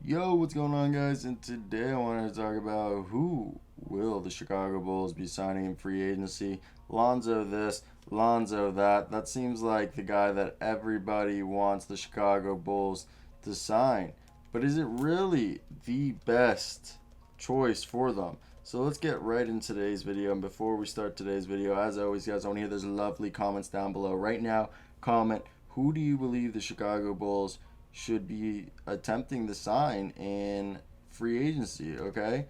Yo, what's going on, guys? And today I wanted to talk about who will the Chicago Bulls be signing in free agency. Lonzo this, Lonzo that. That seems like the guy that everybody wants the Chicago Bulls to sign. But is it really the best choice for them? So let's get right into today's video. And before we start today's video, as always, guys, I want to hear those lovely comments down below. Right now, comment, who do you believe the Chicago Bulls should be attempting to sign in free agency, okay?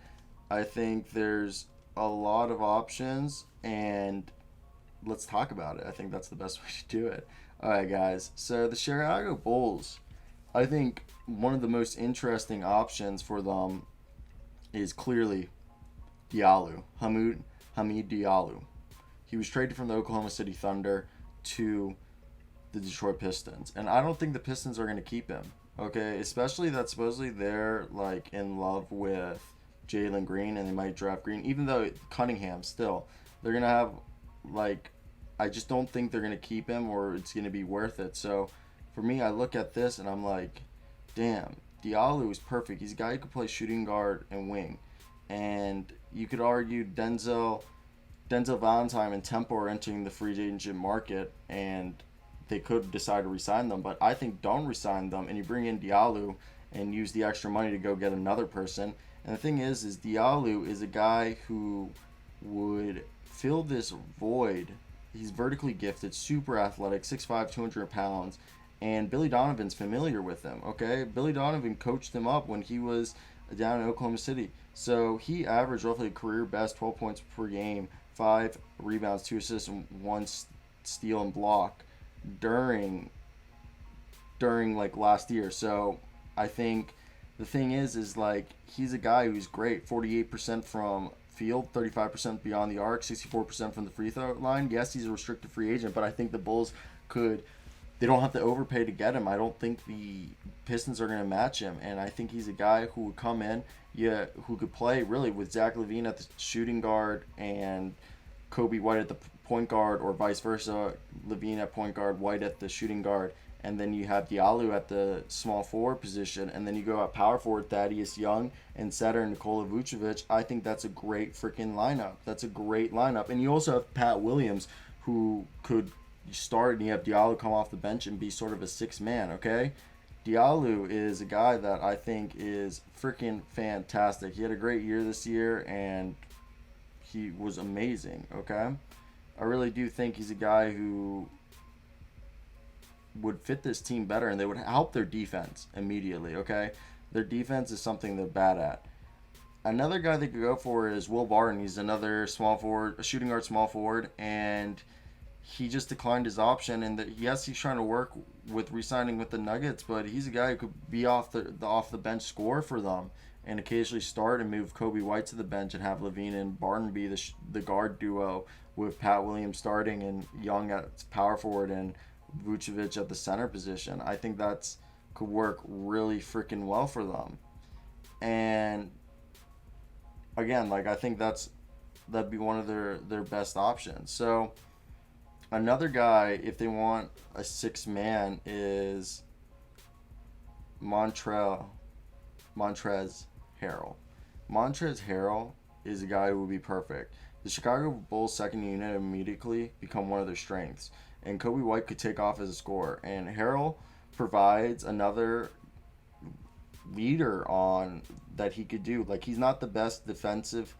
I think there's a lot of options, and let's talk about it. I think that's the best way to do it. All right, guys. So the Chicago Bulls, I think one of the most interesting options for them is clearly Hamid Diallo. He was traded from the Oklahoma City Thunder to the Detroit Pistons, and I don't think the Pistons are going to keep him. Okay, especially that supposedly they're like in love with Jalen Green, and they might draft Green, even though Cunningham still they're gonna have like I just don't think they're gonna keep him or it's gonna be worth it. So for me, I look at this and I'm like, damn, Diallo is perfect. He's a guy who could play shooting guard and wing, and you could argue Denzel Valentine and Tempo are entering the free agent market, and they could decide to resign them. But I think don't resign them, and you bring in Diallo and use the extra money to go get another person. And the thing is Diallo is a guy who would fill this void. He's vertically gifted, super athletic, 6'5", 200 pounds, and Billy Donovan's familiar with him. Okay, Billy Donovan coached him up when he was down in Oklahoma City. So he averaged roughly a career best 12 points per game, 5 rebounds, 2 assists, and 1 steal and block during like last year. So I think the thing is like he's a guy who's great. 48% from field, 35% beyond the arc, 64% from the free throw line. Yes, he's a restricted free agent, but I think the Bulls could. They don't have to overpay to get him. I don't think the Pistons are going to match him, and I think he's a guy who would come in, yeah, who could play really with Zach LaVine at the shooting guard and Coby White at the point guard, or vice versa, LaVine at point guard, White at the shooting guard, and then you have Diallo at the small forward position, and then you go at power forward, Thaddeus Young and center Nikola Vucevic. I think that's a great freaking lineup. That's a great lineup, and you also have Pat Williams, who could start, and you have Diallo come off the bench and be sort of a six man. Okay, Diallo is a guy that I think is freaking fantastic. He had a great year this year, and he was amazing. Okay, I really do think he's a guy who would fit this team better, and they would help their defense immediately. Okay, their defense is something they're bad at. Another guy they could go for is Will Barton. He's another small forward, a shooting guard, small forward, and he just declined his option. And yes, he's trying to work with re-signing with the Nuggets, but he's a guy who could be off the bench score for them and occasionally start and move Coby White to the bench and have LaVine and Barton be the guard duo with Pat Williams starting and Young at power forward and Vucevic at the center position. I think that's could work really freaking well for them. And again, like I think that'd be one of their best options. So another guy, if they want a six man, is Montrez Harrell. Montrez Harrell is a guy who would be perfect. The Chicago Bulls second unit immediately become one of their strengths, and Coby White could take off as a scorer. And Harrell provides another leader on that he could do. Like, he's not the best defensive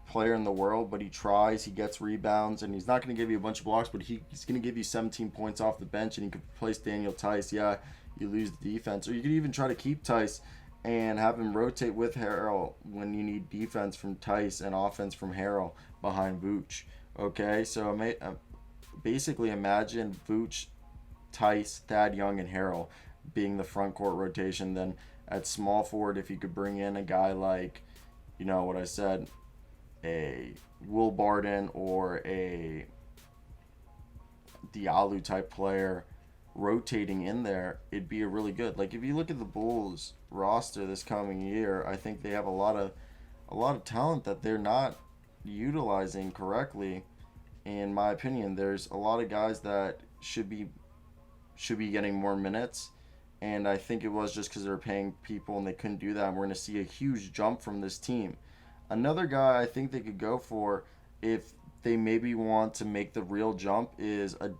player in the world, but he tries, he gets rebounds, and he's not going to give you a bunch of blocks, but he's going to give you 17 points off the bench, and he could replace Daniel Tice. Yeah, you lose the defense. Or you could even try to keep Tice and have him rotate with Harrell when you need defense from Tice and offense from Harrell behind Vooch. Okay, so basically imagine Vooch, Tice, Thad Young, and Harrell being the front court rotation. Then at small forward, if you could bring in a guy like, you know what I said, a Will Barton or a Diallo type player rotating in there, it'd be a really good. Like, if you look at the Bulls roster this coming year, I think they have a lot of talent that they're not utilizing correctly. In my opinion, there's a lot of guys that should be getting more minutes, And I think it was just because they were paying people and they couldn't do that. And we're going to see a huge jump from this team. Another guy I think they could go for if they maybe want to make the real jump is a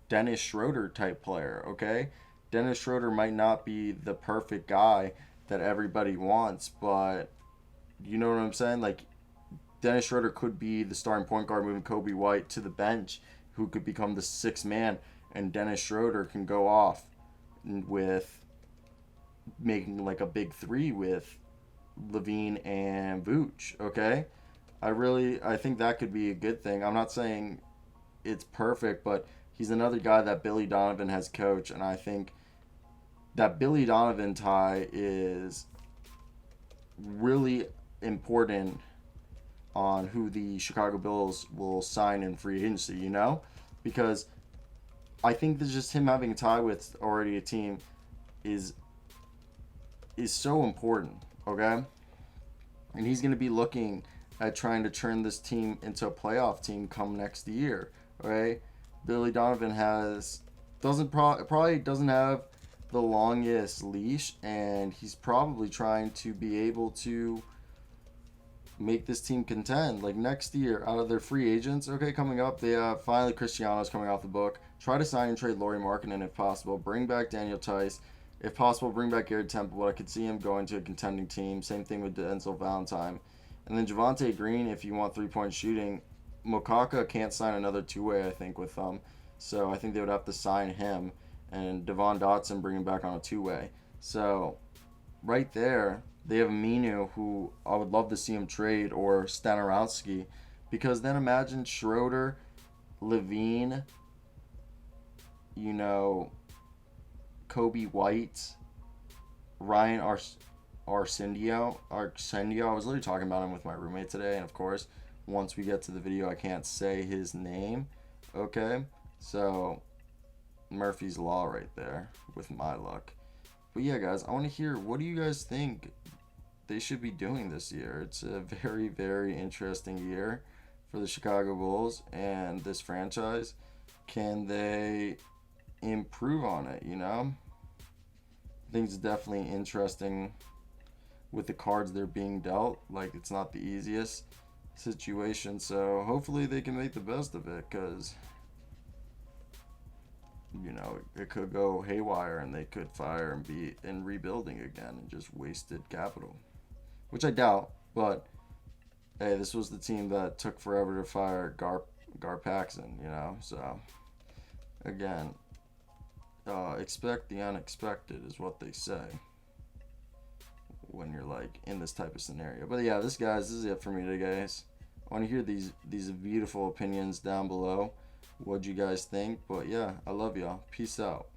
Dennis Schroeder type player, okay? Dennis Schroeder might not be the perfect guy that everybody wants, but you know what I'm saying? Like, Dennis Schroeder could be the starting point guard moving Coby White to the bench, who could become the sixth man, and Dennis Schroeder can go off with making like a big three with LaVine and Vooch, okay? I think that could be a good thing. I'm not saying it's perfect, but he's another guy that Billy Donovan has coached, and I think that Billy Donovan tie is really important on who the Chicago Bulls will sign in free agency, you know? Because I think that just him having a tie with already a team is so important, okay? And he's going to be looking at trying to turn this team into a playoff team come next year, right? Billy Donovan probably doesn't have the longest leash, and he's probably trying to be able to make this team contend. Like next year, out of their free agents, okay, coming up, they have finally Cristiano's coming off the book. Try to sign and trade Lauri Markkanen if possible. Bring back Daniel Tice. If possible, bring back Garrett Temple. I could see him going to a contending team. Same thing with Denzel Valentine. And then Javonte Green, if you want three-point shooting. Mokaka can't sign another two-way, I think, with them. So I think they would have to sign him. And Devon Dotson bring him back on a two-way. So right there, they have Minu, who I would love to see him trade, or Stanarowski. Because then imagine Schroeder, LaVine, you know, Coby White, Ryan Arsendio. I was literally talking about him with my roommate today, and of course, once we get to the video, I can't say his name. Okay, so Murphy's Law right there with my luck. But yeah, guys, I want to hear, what do you guys think they should be doing this year? It's a very, very interesting year for the Chicago Bulls and this franchise. Can they improve on it, you know? I think it's definitely interesting with the cards they're being dealt. Like, it's not the easiest situation, so hopefully they can make the best of it, because, you know, it could go haywire and they could fire and be in rebuilding again and just wasted capital, which I doubt. But hey, this was the team that took forever to fire Paxson, you know. So again, expect the unexpected is what they say when you're like in this type of scenario. But yeah, this is it for me today, guys. I want to hear these beautiful opinions down below. What'd you guys think? But yeah, I love y'all. Peace out.